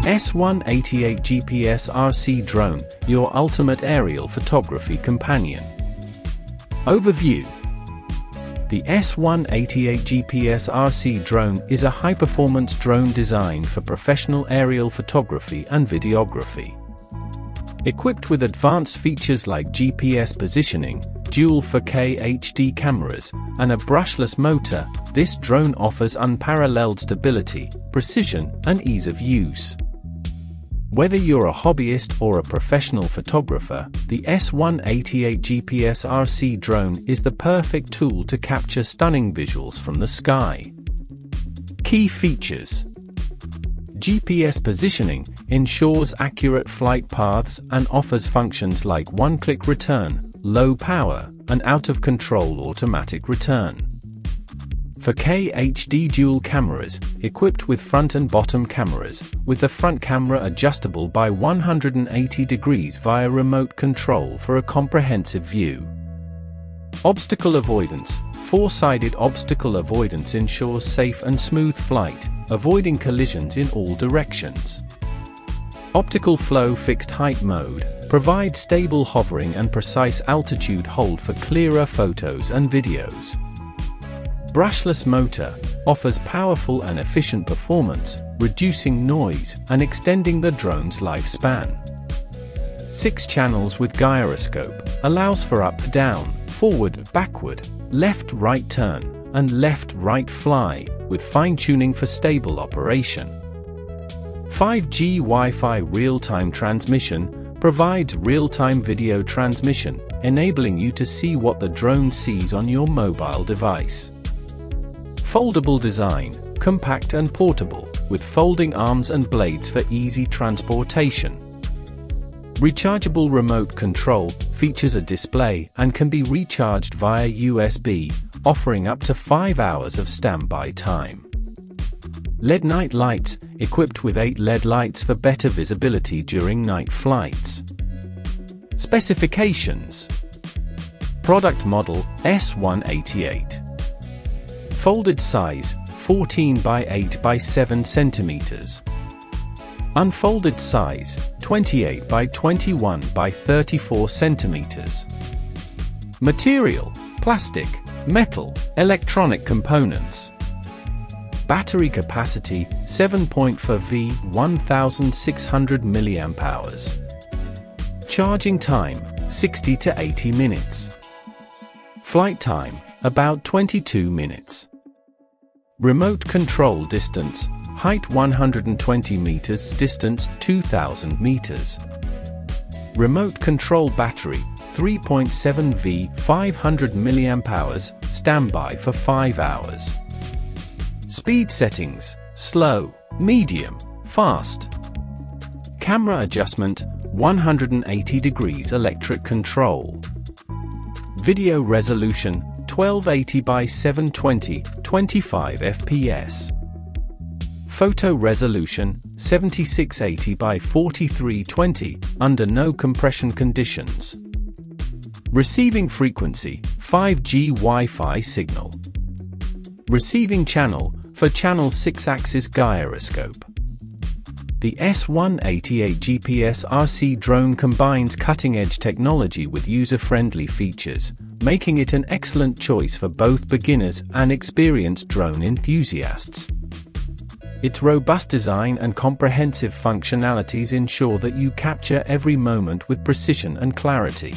S188 GPS RC Drone, your ultimate aerial photography companion. Overview. The S188 GPS RC Drone is a high-performance drone designed for professional aerial photography and videography. Equipped with advanced features like GPS positioning, dual 4K HD cameras, and a brushless motor, this drone offers unparalleled stability, precision, and ease of use. Whether you're a hobbyist or a professional photographer, the S188 GPS RC Drone is the perfect tool to capture stunning visuals from the sky. Key features: GPS positioning ensures accurate flight paths and offers functions like one-click return, low power, and out-of-control automatic return. 4K HD dual cameras, equipped with front and bottom cameras, with the front camera adjustable by 180 degrees via remote control for a comprehensive view. Obstacle avoidance. Four-sided obstacle avoidance ensures safe and smooth flight, avoiding collisions in all directions. Optical flow fixed height mode provides stable hovering and precise altitude hold for clearer photos and videos. Brushless motor offers powerful and efficient performance, reducing noise and extending the drone's lifespan. 6 channels with gyroscope allows for up, down, forward, backward, left-right turn, and left-right fly, with fine-tuning for stable operation. 5G Wi-Fi real-time transmission provides real-time video transmission, enabling you to see what the drone sees on your mobile device. Foldable design, compact and portable, with folding arms and blades for easy transportation. Rechargeable remote control features a display and can be recharged via USB, offering up to 5 hours of standby time. LED night lights, equipped with 8 LED lights for better visibility during night flights. Specifications. Product model, S188. Folded size, 14 by 8 by 7 centimeters. Unfolded size, 28 by 21 by 34 centimeters. Material, plastic, metal, electronic components. Battery capacity, 7.4 V, 1600 mAh. Charging time, 60 to 80 minutes. Flight time, about 22 minutes. Remote control distance, height 120 meters, distance 2000 meters. Remote control battery, 3.7 V, 500 mAh, standby for 5 hours. Speed settings, slow, medium, fast. Camera adjustment, 180 degrees electric control. Video resolution, 1280 by 720, 25 fps. Photo resolution, 7680 by 4320, under no compression conditions. Receiving frequency, 5G Wi-Fi signal. Receiving channel, for channel 6-axis gyroscope. The S188 GPS RC Drone combines cutting-edge technology with user-friendly features, making it an excellent choice for both beginners and experienced drone enthusiasts. Its robust design and comprehensive functionalities ensure that you capture every moment with precision and clarity.